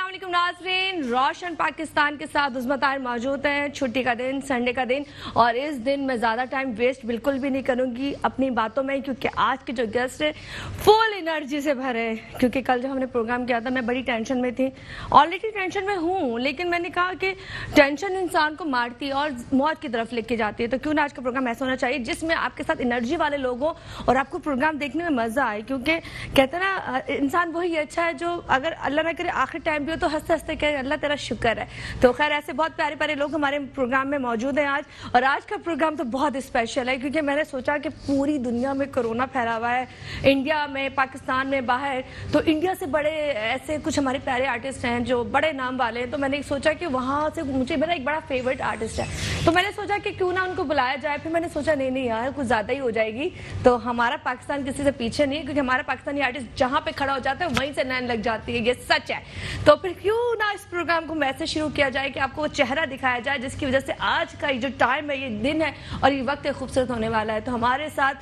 अस्सलामुअलैकुम नाज़रीन, रोशन पाकिस्तान के साथ उस्मा ताहिर मौजूद हैं। छुट्टी का दिन, संडे का दिन, और इस दिन मैं ज़्यादा टाइम वेस्ट बिल्कुल भी नहीं करूंगी अपनी बातों में, क्योंकि आज के जो गेस्ट है फुल एनर्जी से भरे हैं। क्योंकि कल जब हमने प्रोग्राम किया था मैं बड़ी टेंशन में थी, ऑलरेडी टेंशन में हूँ, लेकिन मैंने कहा कि टेंशन इंसान को मारती है और मौत की तरफ लेके जाती है। तो क्यों ना आज का प्रोग्राम ऐसा होना चाहिए जिसमें आपके साथ एनर्जी वाले लोग हों और आपको प्रोग्राम देखने में मज़ा आए। क्योंकि कहते हैं ना, इंसान वही अच्छा है जो अगर अल्लाह ना करे आखिर टाइम भी हो तो हंसते हंसते कहे अल्लाह तेरा शुक्र है। तो खैर ऐसे बहुत प्यारे प्यारे लोग हमारे प्रोग्राम में मौजूद हैं आज। और आज का प्रोग्राम तो बहुत स्पेशल है क्योंकि मैंने सोचा कि पूरी दुनिया में कोरोना फैला हुआ है, इंडिया में, पाकिस्तान में, बाहर। तो इंडिया से बड़े ऐसे कुछ हमारे प्यारे आर्टिस्ट हैं जो बड़े नाम वाले हैं। तो मैंने सोचा कि वहाँ से मुझे मेरा एक बड़ा फेवरेट आर्टिस्ट है, तो मैंने सोचा कि क्यों ना उनको बुलाया जाए। फिर मैंने सोचा नहीं यार कुछ ज़्यादा ही हो जाएगी। तो हमारा पाकिस्तान किसी से पीछे नहीं है, क्योंकि हमारा पाकिस्तानी आर्टिस्ट जहाँ पे खड़ा हो जाता है वहीं से नैन लग जाती है, ये सच है। तो फिर क्यों ना इस प्रोग्राम को वैसे शुरू किया जाए कि आपको वो चेहरा दिखाया जाए जिसकी वजह से आज का ये जो टाइम है, ये दिन है और ये वक्त खूबसूरत होने वाला है। तो हमारे साथ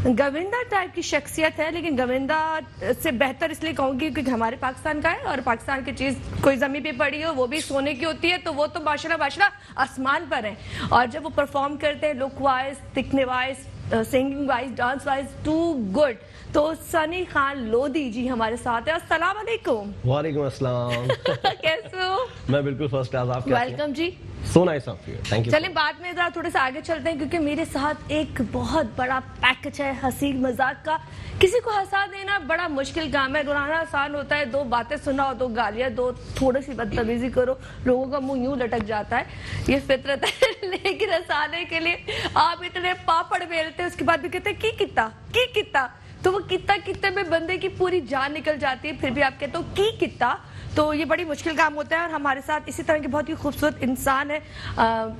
गोविंदा टाइप की शख्सियत है, लेकिन गोविंदा से बेहतर इसलिए कहूँगी क्योंकि हमारे पाकिस्तान का है और पाकिस्तान की चीज़ कोई ज़मीन पे पड़ी हो वो भी सोने की होती है, तो वो तो माशाल्लाह आसमान पर है। और जब वो परफॉर्म करते हैं लुक वाइज, दिखने wise, singing wise, dance wise, too good. तो सनी खान लोधी जी हमारे साथ है। अस्सलाम वालेकुम। वालेकुम अस्सलाम। कैसे हो? मैं बिल्कुल फर्स्ट क्लास। आप कैसे हैं? वेलकम जी। So nice of you, thank you. चलें बाद में जरा थोड़े से आगे चलते हैं क्योंकि मेरे साथ एक बहुत बड़ा पैकेज है हंसी मजाक का। किसी को हंसा देना बड़ा मुश्किल काम है, रुलाना आसान होता है। दो बातें सुनाओ, दो गालियां दो, थोड़ी सी बदतमीजी करो, लोगों का मुंह यूं लटक जाता है, ये फितरत है। लेकिन हंसाने के लिए आप इतने पापड़ बेलते हैं, उसके बाद भी कहते हैं की कितना, तो वो कितना में बंदे की पूरी जान निकल जाती है, फिर भी आप कहते हो की कितना। तो ये बड़ी मुश्किल काम होता है। और हमारे साथ इसी तरह के बहुत ही खूबसूरत इंसान है,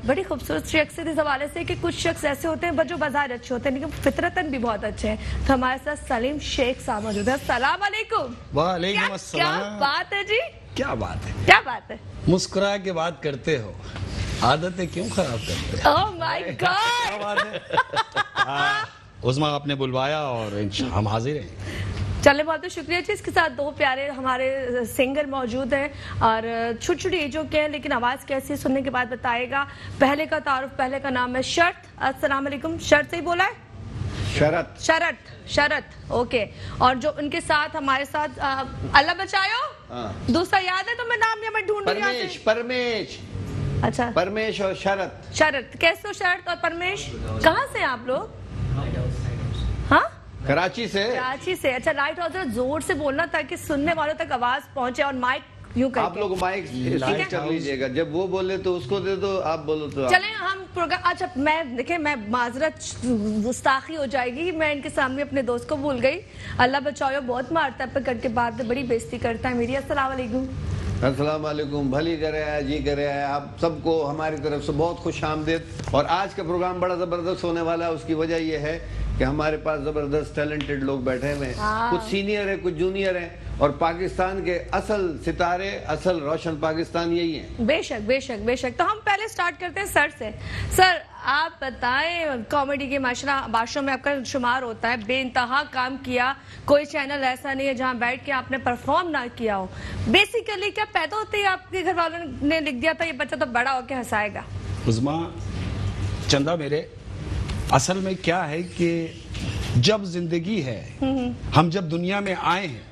बड़ी खूबसूरत शख्सियत इस हवाले से कि कुछ शख्स ऐसे होते हैं जो बाजार अच्छे होते हैं लेकिन फितरतन भी बहुत अच्छे हैं। तो हमारे साथ सलीम शेख साहब मौजूद है। अस्सलाम वालेकुम। वालेकुम अस्सलाम। क्या बात है जी, क्या बात है, क्या बात है। मुस्कुरा के बात करते हो, आदतें क्यों खराब करते हो? Oh my God. बात है। उस्मा आपने बुलवाया और हम हाजिर हैं। चले बहुत बहुत शुक्रिया जी। इसके साथ दो प्यारे हमारे सिंगर मौजूद हैं और छोटी छोटी एजों के हैं, लेकिन आवाज़ कैसी है सुनने के बाद बताएगा। पहले का तारुफ, पहले का नाम है शरत। अस्सलाम वालेकुम। शरत से ही बोला है? शरत ओके। और जो उनके साथ हमारे साथ अल्लाह बचायो, दूसरा याद है तो मैं नाम मैं ढूंढ रही परमेश। अच्छा, परमेश और शरत। कैसे हो शरत और परमेश? कहाँ से आप लोग? हाँ, कराची से। अच्छा, लाइट हाउस जोर से बोलना ताकि सुनने वालों तक आवाज पहुंचे और माइक यूं करके। आप लोग माइक स्विच कर लीजिएगा, जब वो बोले तो उसको दे दो, आप बोलो तो चलें हम प्रोग्राम। अच्छा मैं माजरत गुस्ताखी हो जाएगी, मैं इनके सामने अपने दोस्त को भूल गई। अल्लाह बचाओ, बहुत मारता है पकड़ के, बाद बड़ी बेइज्जती करता है मेरी। अस्सलाम वालेकुम। अस्सलाम वालेकुम। भली करे आया, जी करे आया। आप सबको हमारी तरफ से बहुत खुश आमदीद। और आज का प्रोग्राम बड़ा जबरदस्त होने वाला है। उसकी वजह यह है कि हमारे पास जबरदस्त टैलेंटेड लोग बैठे हुए हैं, कुछ सीनियर है, कुछ जूनियर हैं, और पाकिस्तान के असल सितारे, असल रोशन पाकिस्तान यही हैं। बेशक बेशक बेशक। तो हम पहले स्टार्ट करते हैं सर से। सर आप बताएं, कॉमेडी के माशाल्लाह बादशाह में आपका शुमार होता है, बेइंतहा काम किया, कोई चैनल ऐसा नहीं है जहां बैठ के आपने परफॉर्म ना किया हो। बेसिकली क्या पैदा होते ही आपके घर वालों ने लिख दिया था ये बच्चा तो बड़ा होकर हंसाएगा? उस्मा चंदा मेरे, असल में क्या है कि जब जिंदगी है, हम जब दुनिया में आए हैं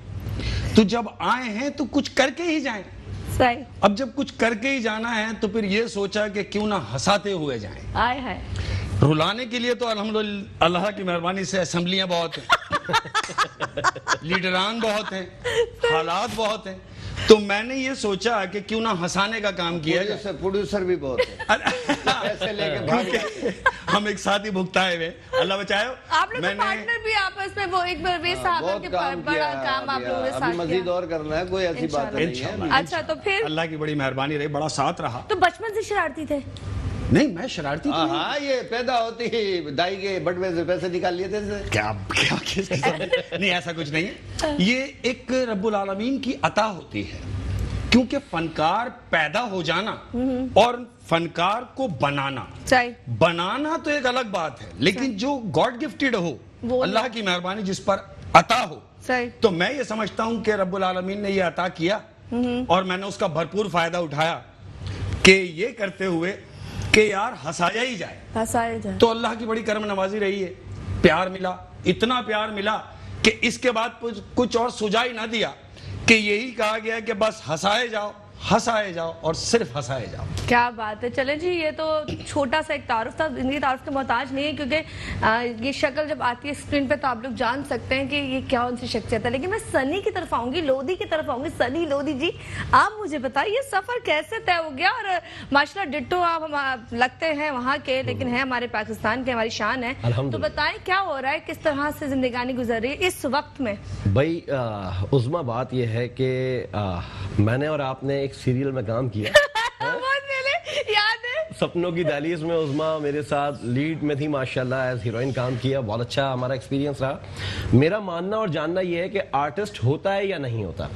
तो जब आए हैं तो कुछ करके ही जाएं। सही। अब जब कुछ करके ही जाना है तो फिर ये सोचा कि क्यों ना हंसाते हुए जाएं। आए हैं रुलाने के लिए तो अल्हम्दुलिल्लाह अल्लाह की मेहरबानी से असेंबलियां बहुत हैं, लीडरान बहुत हैं, हालात बहुत हैं, तो मैंने ये सोचा कि क्यों ना हंसाने का काम किया जाए। प्रोड्यूसर भी बहुत है। पैसे लेके भाग गए। हम एक साथ ही भुगताए हुए, अल्लाह बचाए। आप लोग पार्टनर भी आपस में, वो एक परवेज साहब के बड़ा काम आप लोगों ने साथ किया। मजीद और करना है, कोई ऐसी बात नहीं है। अच्छा, तो फिर अल्लाह की बड़ी मेहरबानी रही, बड़ा साथ रहा। तो बचपन से शरारती थे? नहीं, मैं शरारती तो नहीं। हाँ, ये पैदा होती ही दाई के बटवे से पैसे निकाल लिए थे। क्या नहीं, ऐसा कुछ नहीं है। ये एक रब्बुल आलमीन की अता होती है, क्योंकि फनकार पैदा हो जाना और फनकार को बनाना तो एक अलग बात है, लेकिन जो गॉड गिफ्टेड हो, अल्लाह की मेहरबानी जिस पर अता हो, तो मैं ये समझता हूं कि रब्बुल आलमीन ने ये अता किया और मैंने उसका भरपूर फायदा उठाया कि ये करते हुए कि यार हंसाया ही जाए, हंसाया जाए। तो अल्लाह की बड़ी करम नवाजी रही है, प्यार मिला, इतना प्यार मिला कि इसके बाद कुछ और सुझाई ना दिया कि यही कहा गया कि बस हंसाए जाओ, हंसाए जाओ और सिर्फ हंसाए जाओ। क्या बात है। चले जी, ये तो छोटा सा एक तारुफ था, इनकी तारुफ के मोहताज नहीं है, क्योंकि ये शक्ल जब आती है स्क्रीन पे तो आप लोग जान सकते हैं कि ये क्या उनसी शख्सियत है। लेकिन मैं सनी की तरफ आऊंगी, लोधी की तरफ आऊंगी। सनी लोधी जी, आप मुझे बताइए सफर कैसे तय हो गया? और माशाल्लाह डिट्टो आप हम लगते हैं वहाँ के, लेकिन है हमारे पाकिस्तान के, हमारी शान है। तो बताएं क्या हो रहा है, किस तरह से जिंदगानी गुजर रही है इस वक्त में? भाई उज़मा, बात यह है कि मैंने और आपने एक सीरियल में काम किया बहुत पहले याद है, सपनों की दहलीज में उज़मा मेरे साथ लीड में थी, माशाल्लाह एज हीरोइन काम किया। बहुत अच्छा हमारा एक्सपीरियंस रहा। मेरा मानना और जानना यह है कि आर्टिस्ट होता है या नहीं होता,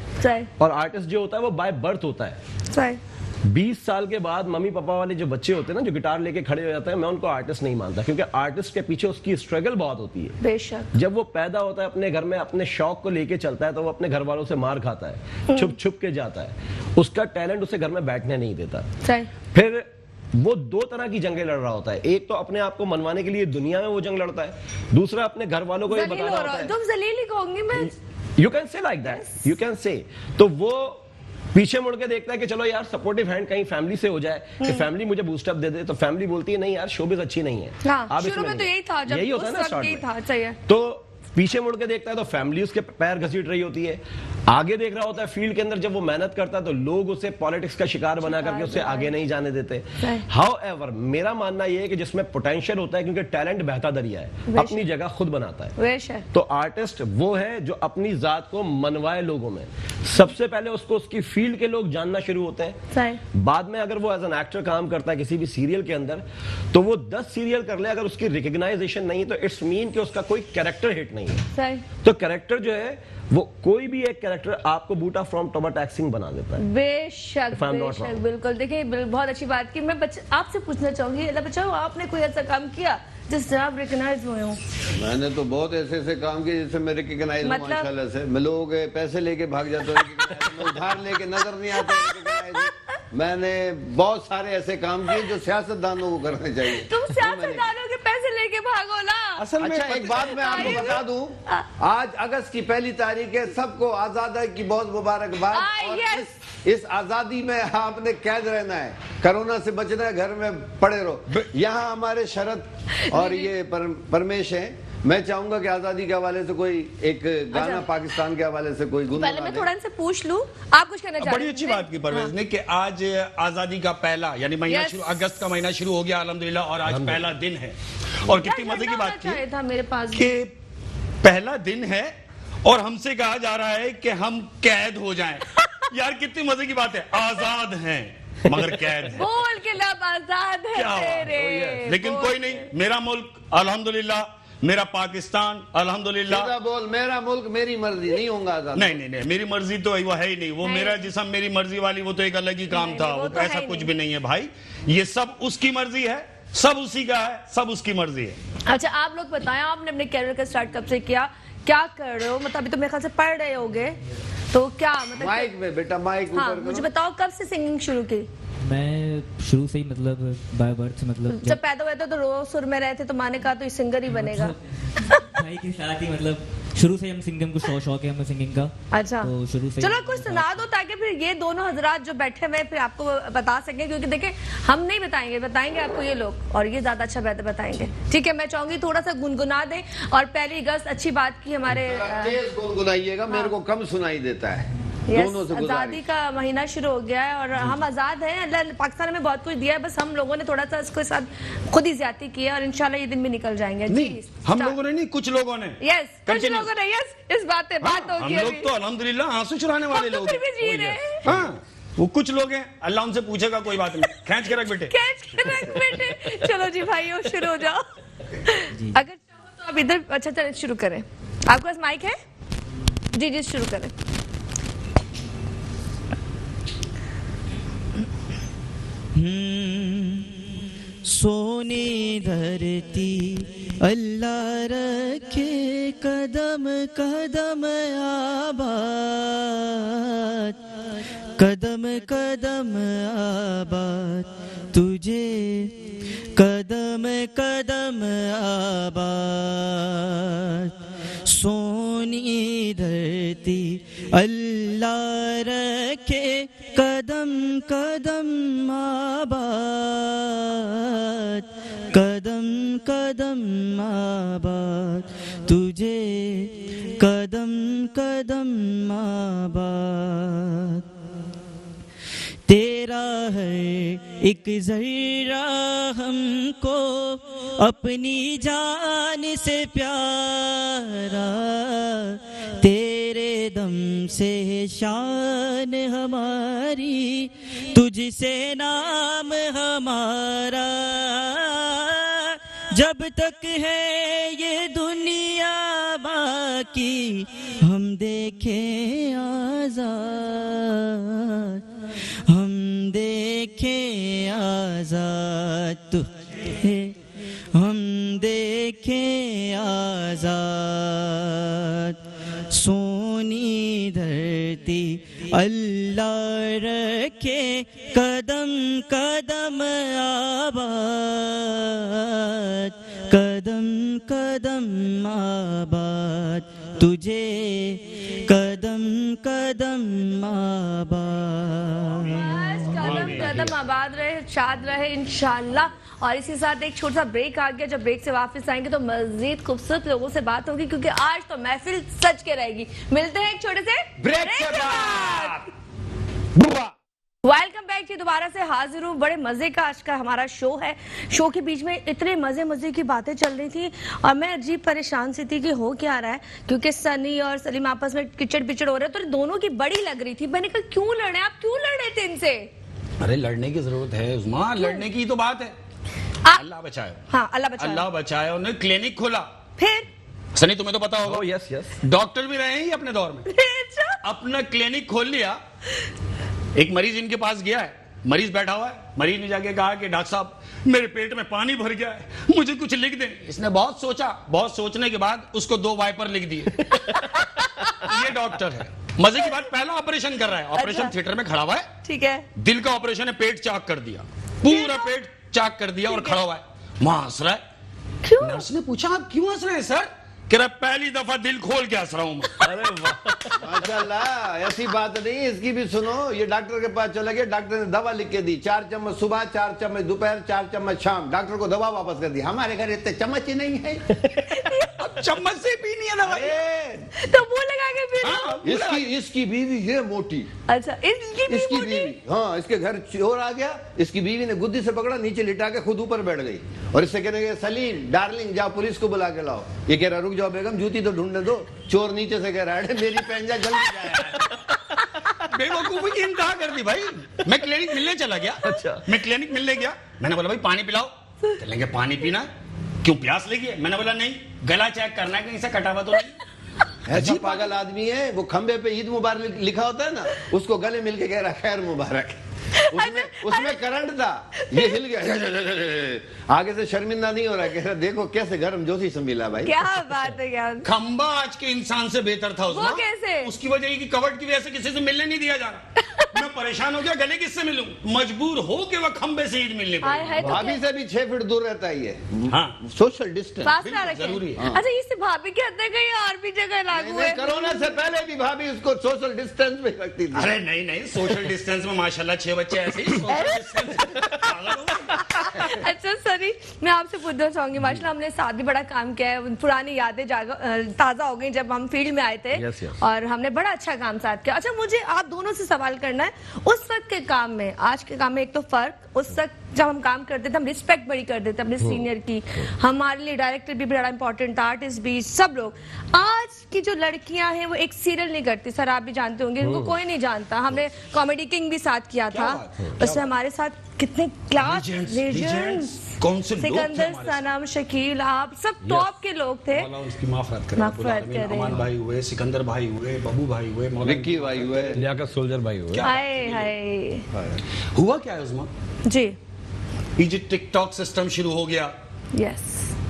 और आर्टिस्ट जो होता है वो बाय बर्थ होता है। 20 साल के बाद मम्मी पापा वाले जो बच्चे होते हैं ना, जो गिटार लेके खड़े हो जाते हैं, मैं उनको आर्टिस्ट नहीं मानता, क्योंकि आर्टिस्ट के पीछे उसकी स्ट्रगल बहुत होती है। बेशक। जब वो पैदा होता है अपने घर में, अपने शौक को लेके चलता है, तो वो अपने घर वालों से मार खाता है, छुप छुप के जाता है, उसका टैलेंट उसे घर में बैठने नहीं देता। फिर वो दो तरह की जंगें लड़ रहा होता है, एक तो अपने आप को मनवाने के लिए दुनिया में वो जंग लड़ता है, दूसरा अपने घर वालों को ये बताना होता है। तुम जलील ही कहूंगी मैं। You can say like that, you can say. तो वो पीछे मुड़ के देखता है कि चलो यार सपोर्टिव हैंड कहीं फैमिली से हो जाए, कि फैमिली मुझे बूस्टअप दे दे, तो फैमिली बोलती है नहीं यार शोबिज़ अच्छी नहीं है। हाँ, शुरू में तो यही था, जब यही होता है ना स्टार्ट में था, सही है। तो पीछे मुड़ के देखता है तो फैमिली उसके पैर घसीट रही होती है। आगे देख रहा होता है फील्ड के अंदर, जब वो मेहनत करता है तो लोग उसे पॉलिटिक्स का शिकार बना करके उसे आगे नहीं जाने देते। हाउएवर मेरा मानना यह है कि जिसमें पोटेंशियल होता है, क्योंकि टैलेंट बहता दरिया है, अपनी जगह खुद बनाता है। तो आर्टिस्ट वो है जो अपनी जात को मनवाए लोगों में। सबसे पहले उसको उसकी फील्ड के लोग जानना शुरू होते हैं, बाद में अगर वो एज एन एक्टर काम करता है किसी भी सीरियल के अंदर, तो वो 10 सीरियल कर ले, अगर उसकी रिकग्नाइजेशन नहीं तो इट्स मीन कि उसका कोई कैरेक्टर हिट नहीं है। तो कैरेक्टर जो है वो कोई भी एक कैरेक्टर आपको बूटा फ्रॉम टोमाटो टैक्सिंग बना देता है। बेशक बेशक, बिल्कुल। देखिए बहुत अच्छी बात की। मैं आपसे पूछना चाहूंगी, अल्लाह बचाओ, आपने कोई ऐसा काम किया जिससे आप रिकग्नाइज हुए हो? मैंने तो बहुत ऐसे काम किए जिससे मैं रिकग्नाइज हूं, माशाल्लाह से। मैं लोग पैसे लेके भाग जाते हैं, उधार लेके नजर नहीं आते। मैंने बहुत सारे ऐसे काम किए जो सियासतदानों को करने चाहिए। तुम सियासतदानों के पैसे लेके भागो ना। असल में अच्छा एक बात मैं आपको बता दूं, आज अगस्त की 1 तारीख है, सबको आजादी की बहुत मुबारकबाद। और इस आजादी में आपने कैद रहना है, कोरोना से बचना है, घर में पड़े रहो। यहाँ हमारे शरद और ये परमेश हैं। मैं चाहूंगा कि आजादी के हवाले से कोई एक गाना पाकिस्तान के हवाले से कोई गुनगुना पहले मैं थोड़ा इनसे पूछ लूं, आप कुछ कहना चाहते हैं? बड़ी अच्छी बात की परवेज ने कि आज आजादी का पहला यानी महीना शुरू, अगस्त का महीना शुरू हो गया अल्हम्दुलिल्लाह, और आज पहला दिन है। और कितनी मजे की बात की था मेरे पास कि पहला दिन है और हमसे कहा जा रहा है कि हम कैद हो जाएं। यार कितनी मजे की बात है, आजाद हैं मगर कैद है। बोल के लब आजाद है तेरे। लेकिन कोई नहीं, मेरा मुल्क अल्हम्दुलिल्लाह, मेरा पाकिस्तान अल्हम्दुलिल्लाह। बोल मेरा मुल्क मेरी मर्जी, नहीं होगा आजाद। नहीं, मेरी मर्जी तो वो है ही नहीं। वो मेरा जिस्म मेरी मर्जी वाली वो तो एक अलग ही काम था। वो ऐसा कुछ भी नहीं है भाई, ये सब उसकी मर्जी है, सब उसी का है, सब उसकी मर्जी है। अच्छा आप लोग बताएं, आपने अपने कैरियर का स्टार्ट कब से किया, क्या कर रहे हो? मतलब अभी तो मेरे ख्याल से पढ़ रहे होगे, तो क्या मतलब माइक में बेटा, माइक हाँ, मुझे बताओ कब से सिंगिंग शुरू की? मैं शुरू से ही मतलब बाय बर्थ, मतलब जब पैदा हुए थे तो रो सुर में रहे थे, तो माँ ने कहा तो ये सिंगर ही बनेगा। भाई के साथ ही मतलब शुरू से हम सिंगिंग को शौक है हमें सिंगिंग का। अच्छा तो शुरू से चलो कुछ सुना दो ताकि फिर ये दोनों हजरात जो बैठे हुए फिर आपको बता सकें, क्योंकि देखें हम नहीं बताएंगे आपको ये लोग, और ये ज्यादा अच्छा बेहतर बताएंगे। ठीक है, मैं चाहूंगी थोड़ा सा गुनगुना दें। और 1 अगस्त अच्छी बात की हमारे तेज गुनगुनाइएगा, मेरे को कम सुनाई देता है। आजादी का महीना शुरू हो गया है और हम आजाद हैं। अल्लाह पाकिस्तान में बहुत कुछ दिया है, बस हम लोगों ने थोड़ा सा इसके साथ खुद ही ज्यादती की है, और इंशाल्लाह ये दिन भी निकल जाएंगे। नहीं हम लोगों ने नहीं, कुछ लोगों ने। यस कुछ लोगों ने, यस इस बात पे बात होगी। हम लोग तो अल्हम्दुलिल्लाह आंसू चुराने वाले लोग हैं। हाँ वो कुछ लोग हैं, अल्लाह उनसे पूछेगा, कोई बात नहीं, खींच के रख बेटे, खींच के रख बेटे। चलो जी भाई शुरू हो जाओ, अगर चाहो तो आप इधर। अच्छा चलिए शुरू करें, आपके पास माइक है? जी शुरू करें। सोनी धरती अल्लाह रखे कदम कदम आबाद, कदम कदम आबाद तुझे, कदम कदम आबाद सोनी धरती अल्लाह रखे, कदम कदम आबाद, कदम कदम आबाद तुझे, कदम कदम आबाद। तेरा है एक जर्रा हमको अपनी जान से प्यारा, तेरे दम से शान हमारी, तुझसे नाम हमारा। जब तक है ये दुनिया बाकी, हम देखें आजाद, हम देखें आजाद तुझे, हम देखें आजाद सोनी धरती अल्लाह रखे, कदम कदम आबाद, कदम कदम आबाद तुझे, कदम कदम आबाद। कदम कदम आबाद रहे, शाद रहे इंशाल्लाह। और इसी साथ एक छोटा सा ब्रेक आ गया। जब ब्रेक से वापस आएंगे तो मजीद खूबसूरत लोगों से बात होगी, क्योंकि आज तो महफिल सज के रहेगी। मिलते हैं एक छोटे से ब्रेक के बाद। वेलकम बैक जी, दोबारा से हाजिर हूँ। बड़े मजे का आज का हमारा शो है। शो के बीच में इतने मजे की बातें चल रही थी और मैं अजीब परेशान सी थी कि हो क्या रहा है, क्योंकि सनी और सलीम आपस में किचड़ पिचड़ हो रहे तो दोनों की बड़ी लग रही थी। मैंने कहा क्यों लड़े आप, क्यों लड़े थे इनसे? अरे लड़ने की जरूरत है उस्मा, लड़ने की तो बात है। अल्लाह बचाए। हाँ अल्लाह बचाए। अल्लाह बचाए। उन्होंने क्लिनिक खोला। फिर सनी तुम्हें तो पता होगा। यस यस, डॉक्टर भी रहे हैं अपने दौर में। अपना क्लिनिक खोल लिया। एक मरीज इनके पास गया है, मरीज बैठा हुआ है। मरीज ने जाके कहा कि डॉक्टर साहब मेरे पेट में पानी भर गया है, मुझे कुछ लिख दें। इसने बहुत सोचा, बहुत सोचने के बाद उसको 2 वाइपर लिख दिए। ये डॉक्टर है। मजे की बात, पहला ऑपरेशन कर रहा है। ऑपरेशन थिएटर में खड़ा हुआ है। ठीक है। दिल का ऑपरेशन है, पेट चाक कर दिया, पूरा पेट चाक कर दिया और खड़ा हुआ है। वहां हंस रहा है। क्यों? नर्स ने पूछा आप क्यों हंस रहे हैं सर? कह रहा पहली दफा दिल खोल के हंस रहा हूं मैं। अरे वाह, माशाल्लाह, ऐसी बात नहीं, इसकी भी सुनो। ये डॉक्टर के पास चला गया, डॉक्टर ने दवा लिख के दी, 4 चम्मच सुबह, 4 चम्मच दोपहर, 4 चम्मच शाम। डॉक्टर को दवा वापस कर दी। हमारे घर इतने चम्मच ही नहीं है। अब चम्मच से पीनी है दवाई। तो मुंह लगा के फिर इसकी बीवी है मोटी। अच्छा, इसकी बीवी, हाँ, इसके घर चोर आ गया, इसकी बीवी ने गुद्दी से पकड़ा, नीचे लिटा के खुद ऊपर बैठ गई और इससे कहने लगे सलीम डार्लिंग जाओ पुलिस को बुला के लाओ। ये कह रहा रुक जाओ बेगम, जूती तो ढूंढने दो। चोर नीचे से कह रहा है मेरी पेंजा जल्दी जाए। बेवकूफी की इंतहा कर दी भाई। मैं क्लिनिक मिलने चला गया। अच्छा। मैं क्लिनिक मिलने गया, मैंने बोला भाई पानी पिलाओ। चलेंगे पानी पीना, क्यों प्यास लगी है? मैंने बोला नहीं, गला चेक करना है कहीं से कटा हुआ तो नहीं। ऐसा पागल आदमी है वो, खंबे पे ईद मुबारक लिखा होता है ना, उसको गले मिल के कह रहा खैर मुबारक। उसमें करंट था, ये हिल गया। आगे से शर्मिंदा नहीं हो रहा, कह रहा देखो कैसे गर्म जोशी से मिला भाई। क्या बात है यार। खंबा आज के इंसान से बेहतर था उसमें। वो कैसे? उसकी वजह की कवर्ड की वजह से किसी से मिलने नहीं दिया जा रहा। मैं परेशान हो गया, गले किससे मिलूं? मजबूर हो के वह खंबे से ईद मिलने हाय हाय, तो भाभी से भी 6 फीट दूर रहता है ये। हाँ। सोशल डिस्टेंस फासला रखें। जरूरी है। अच्छा, इससे भाभी के अंदर कहीं और भी जगह लागू है? कोरोना से पहले भी भाभी उसको सोशल डिस्टेंस में रखती थी। अरे नहीं नहीं, सोशल डिस्टेंस में माशाल्लाह 6 बच्चे ऐसे ही सोशल डिस्टेंस। अच्छा सनी, मैं आपसे पूछना चाहूंगी, माशाल्लाह हमने साथ भी बड़ा काम किया है, पुरानी यादें ताजा हो गई जब हम फील्ड में आए थे। Yes, yes. और हमने बड़ा अच्छा काम साथ किया। अच्छा, मुझे आप दोनों से सवाल करना है, उस वक्त के काम में आज के काम में एक तो फर्क। उस वक्त जब हम काम करते थे हम रिस्पेक्ट बड़ी करते थे अपने सीनियर की, हमारे लिए डायरेक्टर भी बड़ा इंपॉर्टेंट था, आर्टिस्ट भी, सब लोग। आज की जो लड़कियां हैं वो एक सीरियल नहीं करती, सर आप भी जानते होंगे, इनको कोई नहीं जानता। हमने कॉमेडी किंग भी साथ किया था, उसमें हमारे साथ कितने क्लास लेजेंड्स, कौन से लोग थे सिकंदर, हमारे सनम, शकील, आप सब टॉप के लोग थे। मौला उसकी माफरत करे। माफरत करे। अमान भाई हुए, सिकंदर भाई हुए, बबू भाई हुए, मौला विक्की भाई हुए, लियाकत सोल्जर भाई हुए। हाय हाय हुआ क्या है उसमें? जी, ये जो टिकटॉक सिस्टम शुरू हो गया। यस,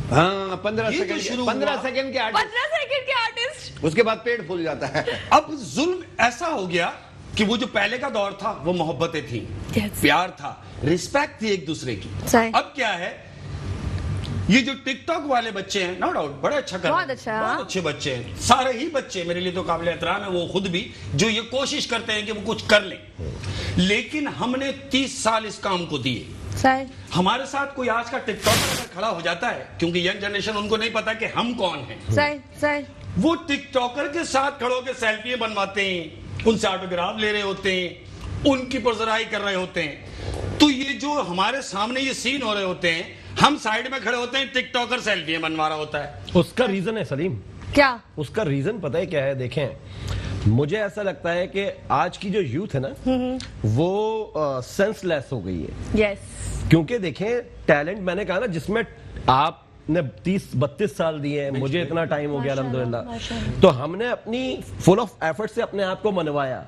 हाँ 15 ये तो सेकंड शुरू 15 हुआ। सेकंड के आर्टिस्ट, 15 सेकंड के आर्टिस्ट। उसके बाद पेट फूल जाता है। अब जुल्म ऐसा हो गया कि वो जो पहले का दौर था वो मोहब्बतें थी, Yes. प्यार था, रिस्पेक्ट थी एक दूसरे की। सही। अब क्या है, ये जो टिकटॉक वाले बच्चे हैं, नो डाउट बड़े अच्छा कर रहे हैं, बहुत अच्छा, हाँ। बहुत अच्छे बच्चे हैं, सारे ही बच्चे मेरे लिए तो काबिल एहतराम है, वो खुद भी जो ये कोशिश करते हैं कि वो कुछ कर लें। लेकिन हमने 30 साल इस काम को दिए। सही। हमारे साथ कोई आज का टिकटॉकर अगर खड़ा हो जाता है, क्योंकि यंग जनरेशन उनको नहीं पता कि हम कौन हैं, सही सही। वो टिकटॉकर के साथ खड़ो के सेल्फी बनवाते हैं, उनसे ऑटोग्राफ ले रहे होते हैं, उनकी परजराई कर रहे होते हैं। तो ये जो हमारे सामने ये सीन हो रहे होते हैं, हम साइड में खड़े होते हैं, टिकटॉकर सेल्फी बनवा रहा होता है। उसका रीजन है सलीम, क्या? उसका रीजन पता है क्या है? देखें, मुझे ऐसा लगता है कि आज की जो यूथ है ना, वो सेंसलेस हो गई है। यस। क्योंकि देखें, टैलेंट मैंने कहा ना, जिसमें आपने 30-32 साल दिए हैं, मुझे इतना टाइम हो गया अल्हम्दुलिल्लाह, तो हमने अपनी फुल ऑफ एफर्ट से अपने आप को मनवाया।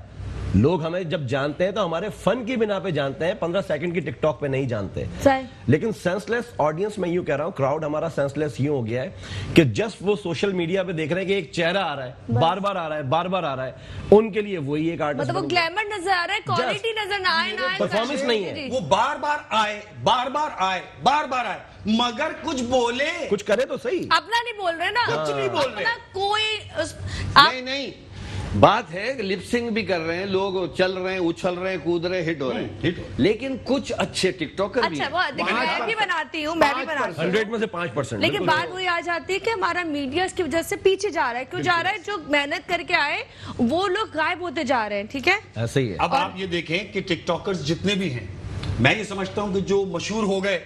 लोग हमें जब जानते हैं तो हमारे फन की बिना पे जानते हैं, 15 सेकंड की टिकटॉक पे नहीं जानते। सही। लेकिन सेंसलेस ऑडियंस, मैं यूं कह रहा हूं, क्राउड हमारा सेंसलेस यूं हो गया है कि जस्ट वो सोशल मीडिया पे देख रहे हैं कि एक चेहरा आ रहा है, बार बार आ रहा है, बार बार आ रहा है, उनके लिए वही एक आर्टिस्ट। मतलब वो ग्लैमर नजर आ रहा है, क्वालिटी नजर ना आए, ना आए, परफॉर्मेंस नहीं है। जी। वो बार बार आए, बार बार आए, बार बार आए, मगर कुछ बोले, कुछ करे तो सही। अपना नहीं बोल रहे ना, कुछ नहीं बोल रहे। अपना कोई नहीं नहीं, बात है कि लिपसिंग भी कर रहे हैं लोग, चल रहे हैं, उछल रहे हैं, कूद रहे हैं, हिट हो रहे हैं। हिट हो। लेकिन कुछ अच्छे टिकटॉकर भी अच्छा, हैं। वो देखिए, मैं भी बनाती हूँ, मैं भी बनाती हूँ, 100 में से 5%। लेकिन बात वही आ जाती है कि हमारा मीडिया इसकी वजह से पीछे जा रहा है। क्यों जा रहा है? जो मेहनत करके आए वो लोग गायब होते जा रहे हैं। ठीक है, ऐसे ही है। अब आप ये देखें कि टिकटॉकर्स जितने भी हैं, मैं ये समझता हूं कि जो मशहूर हो गए,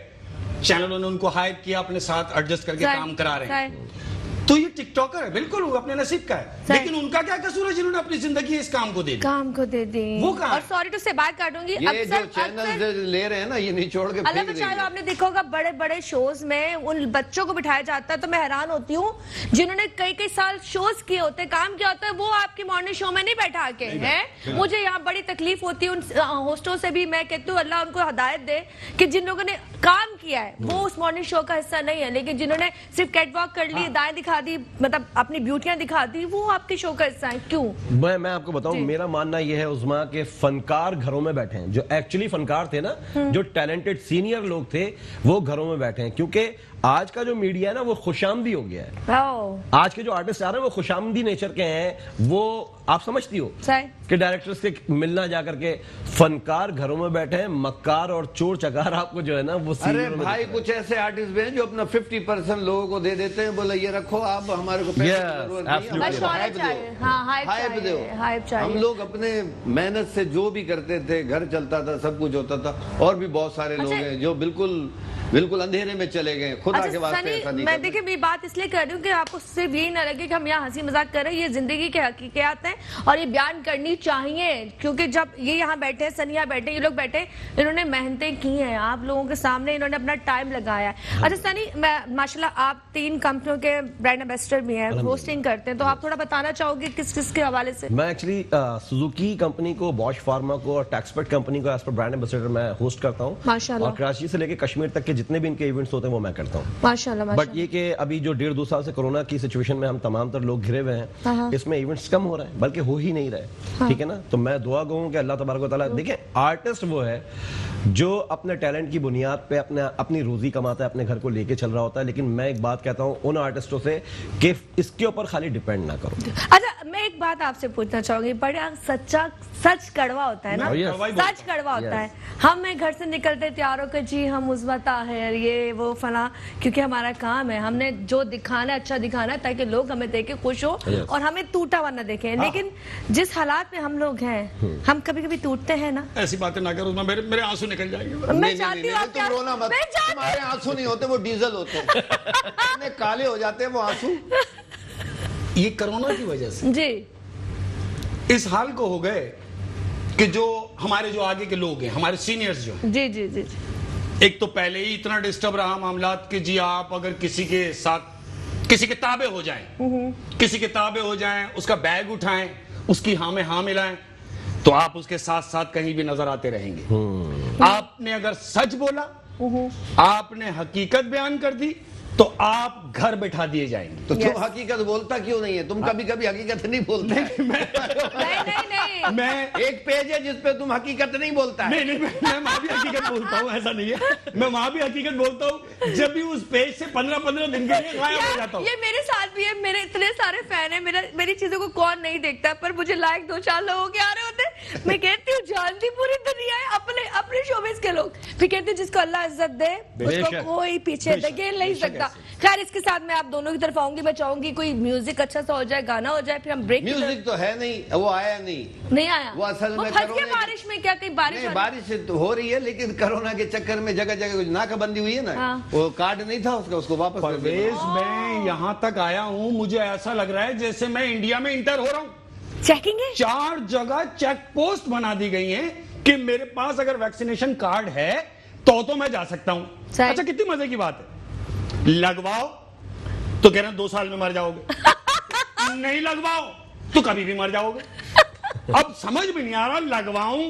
चैनलों ने उनको हायर किया, अपने साथ एडजस्ट करके सही, काम करा रहे हैं, सही। तो ये टिकटॉकर है, बिल्कुल वो अपने नसीब का है। सही। लेकिन उनका क्या कसूर है जिन्होंने अपनी जिंदगी इस काम को दे दी? काम को दे दी। वो कहाँ और है? सॉरी टू से बात काटूंगी, ये जो चैनल ले रहे हैं ना, ये निचोड़ के अल्लाह फेंक बचाए, देंगे। आपने देखा होगा बड़े बड़े शोज में उन बच्चों को बिठाया जाता है, तो मैं हैरान होती हूँ जिन्होंने कई कई साल शोज किए होते हैं, काम किया होता है, वो आपकी मॉर्निंग शो में नहीं बैठा के हैं। मुझे यहाँ बड़ी तकलीफ होती है उन होस्टों से भी। मैं कहती हूँ अल्लाह उनको हिदायत दे कि जिन लोगों ने काम किया है वो उस मॉर्निंग शो का हिस्सा नहीं है, लेकिन जिन्होंने सिर्फ कैटवॉक कर ली, दाएं दिखा दी, मतलब अपनी ब्यूटियां दिखा दी, वो आपके शो का हिस्सा है। क्यों? मैं आपको बताऊं, मेरा मानना यह है उस्मा के फनकार घरों में बैठे हैं, जो एक्चुअली फनकार थे ना, जो टैलेंटेड सीनियर लोग थे, वो घरों में बैठे हैं। क्योंकि आज का जो मीडिया है ना, वो खुशामदी हो गया है। आज के जो आर्टिस्ट आ रहे हैं वो खुशामदी नेचर के हैं। वो आप समझती हो सही। कि डायरेक्टर्स के मिलना जाकर के, फनकार घरों में बैठे हैं, मक्कार और चोर चकार आपको जो है ना वो अरे सीरियलों में भाई, दिख रहा है। कुछ ऐसे आर्टिस्ट भी हैं जो अपना 50% लोगों को दे देते हैं, बोला ये रखो आप, हमारे को पैसे की Yes, जरूरत नहीं है, absolutely. हमारे को शौहरत hype चाहिए। दो। हाँ, hype Hype चाहिए, दो। hype चाहिए। हम लोग अपने मेहनत से जो भी करते थे, घर चलता था, सब कुछ होता था। और भी बहुत सारे लोग हैं जो बिल्कुल अंधेरे में चले गए। खुदा के वास्ते सनी, ऐसा नहीं मैं करना। देखिए मेरी बात इसलिए कर रही हूँ कि आपको सिर्फ यही ना लगे कि हम यहाँ हंसी मजाक कर रहे हैं, ये जिंदगी के हकीकत हैं और ये बयान करनी चाहिए। क्योंकि जब ये यहाँ बैठे, सनी यहाँ बैठे, ये लोग बैठे, इन्होंने मेहनतें की हैं आप लोगों के सामने, इन्होंने अपना टाइम लगाया है। अच्छा सनी, मैं माशाल्लाह आप 3 कंपनियों के ब्रांड एम्बेसडर भी हैं, होस्टिंग करते हैं, तो आप थोड़ा बताना चाहोगे किस किस के हवाले से? मैं एक्चुअली सुजुकी कंपनी को, बॉश फार्मा को और टैक्सपेट कंपनी को एज पर ब्रांड एम्बेसडर मैं होस्ट करता हूँ। माशाल्लाह। और कराची से लेकर कश्मीर तक के जितने भी इनके इवेंट्स होते हैं वो मैं करता हूँ। माशाल्लाह बट माशाल्लाह। ये कि अभी जो 1.5-2 साल से कोरोना की सिचुएशन में हम तमाम तर लोग घिरे हुए हैं, इसमें इवेंट्स कम हो रहे हैं, बल्कि हो ही नहीं रहे। ठीक है ना? तो मैं दुआ गो कि अल्लाह तबारक व तआला, देखिए आर्टिस्ट वो है जो अपने टैलेंट की बुनियाद पे अपनी रोजी कमाता है, अपने घर को लेके चल रहा होता है। लेकिन मैं एक बात कहता हूँ उन आर्टिस्टों से कि इसके ऊपर खाली डिपेंड ना करो। अच्छा, मैं एक बात आपसे पूछना चाहूंगी, बड़ा सच कड़वा होता है ना? Oh, yes. सच कड़वा होता है। हम घर से निकलते तैयार होकर जी हम उज़्वता है, ये वो फला, क्योंकि हमारा काम है, हमने जो दिखाना है अच्छा दिखाना है ताकि लोग हमें देख के खुश हो Yes. और हमें टूटा हुआ ना देखें। लेकिन जिस हालात में हम लोग हैं, हम कभी कभी टूटते हैं ना। ऐसी बातें ना करो, उसमें मेरे आंसू निकल जाएंगे। मैं नहीं, चाहती नहीं, हूँ नहीं, आप तुम रोना मत। मैं चाहती तुम्हारे आंसू नहीं होते, वो डीजल होते हैं। इतने काले हो जाते हैं वो आंसू। ये कोरोना की वजह से जी इस हाल को हो गए कि जो हमारे जो आगे के लोग हैं, हमारे सीनियर्स जो हैं, जी जी जी एक तो पहले ही इतना डिस्टर्ब रहा मामलात कि जी आप अगर किसी के साथ किसी के ताबे हो जाएं, किसी के ताबे हो जाएं, उसका बैग उठाएं, उसकी हाँ में हाँ मिलाएं, तो आप उसके साथ साथ कहीं भी नजर आते रहेंगे। आपने अगर सच बोला, आपने हकीकत बयान कर दी, तो आप घर बैठा दिए जाएंगे। तो Yes. तुम हकीकत बोलता क्यों नहीं है? तुम कभी कभी हकीकत नहीं बोलते। नहीं नहीं नहीं मैं एक पेज है जिसपे तुम हकीकत नहीं बोलता है। नहीं, मैं वहां भी हकीकत बोलता हूँ, ऐसा नहीं है, मैं वहां भी हकीकत बोलता हूँ, जब भी उस पेज से 15-15 दिन के लिए गायब हो जाता हूँ। ये मेरे साथ भी है, मेरे इतने सारे फैन है, मेरी चीजों को कौन नहीं देखता, पर मुझे लाइक 2-4 लोगों के आ रहे होते, मैं कहती हूँ जानती पूरी दुनिया है, अपने शोबिस के लोग फिर कहते हैं जिसको अल्लाह इज्जत दे उसको कोई पीछे धकेल नहीं सकता। खैर इसके साथ मैं आप दोनों की तरफ आऊंगी, मैं चाहूंगी कोई म्यूजिक अच्छा सा हो जाए, गाना हो जाए, फिर हम ब्रेक। म्यूजिक तो है नहीं, वो आया नहीं आया, वो असल में फंस गया बारिश में। क्या कहीं बारिश तो हो रही है, लेकिन कोरोना के चक्कर में जगह जगह कुछ नाकाबंदी हुई है ना। हाँ। वो कार्ड नहीं था उसको वापस कर दिया। परवेज, मैं यहाँ तक आया हूँ, मुझे ऐसा लग रहा है जैसे मैं इंडिया में इंटर हो रहा हूँ। चेकिंग है, 4 जगह चेक पोस्ट बना दी गई हैं कि मेरे पास अगर वैक्सीनेशन कार्ड है तो मैं जा सकता हूँ। सही। अच्छा, कितनी मजे की बात है, लगवाओ तो कह रहे हैं 2 साल में मर जाओगे, नहीं लगवाओ तो कभी भी मर जाओगे। अब समझ में नहीं आ रहा, लगवाऊं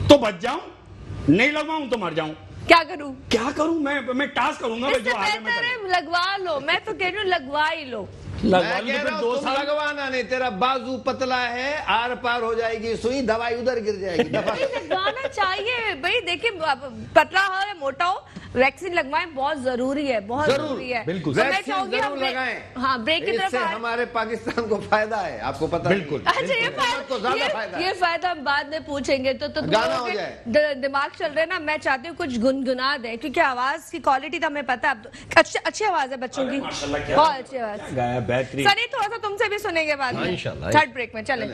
तो बच जाऊं, नहीं लगवाऊं तो मर जाऊं, क्या करूं? मैं टास्क करूंगा। इससे बेहतर है लगवा लो, मैं तो कह रही हूँ लगवा ही लो। लगवा मैं लो कह तो रहा फिर हूं 2 तुम साल लगवाना नहीं, तेरा बाजू पतला है, आर पार हो जाएगी सुई, दवाई उधर गिर जाएगी। लगवाना चाहिए भाई, देखिए पतला हो या मोटा हो, वैक्सीन लगवाएं, बहुत जरूरी है, बहुत जरूरी है। बिल्कुल। तो मैं वैक्सीन चाहूंगी हम जरूर लगाएं। हाँ ब्रेक की तरफ इससे हमारे पाकिस्तान को फायदा है, आपको पता नहीं। बिल्कुल। अच्छा को ज्यादा फायदा ये फायदा हम बाद में पूछेंगे। तो तुम गाना लोगों हो के जाए। दिमाग चल रहे हैं ना, मैं चाहती हूँ कुछ गुनगुना दें, क्योंकि आवाज की क्वालिटी तो हमें पता है। अच्छी आवाज है बच्चों की, बहुत अच्छी आवाज। गाया बेहतरीन। सनी थोड़ा सा तुमसे भी सुनेंगे बाद में इंशाल्लाह। थर्ड ब्रेक में। चले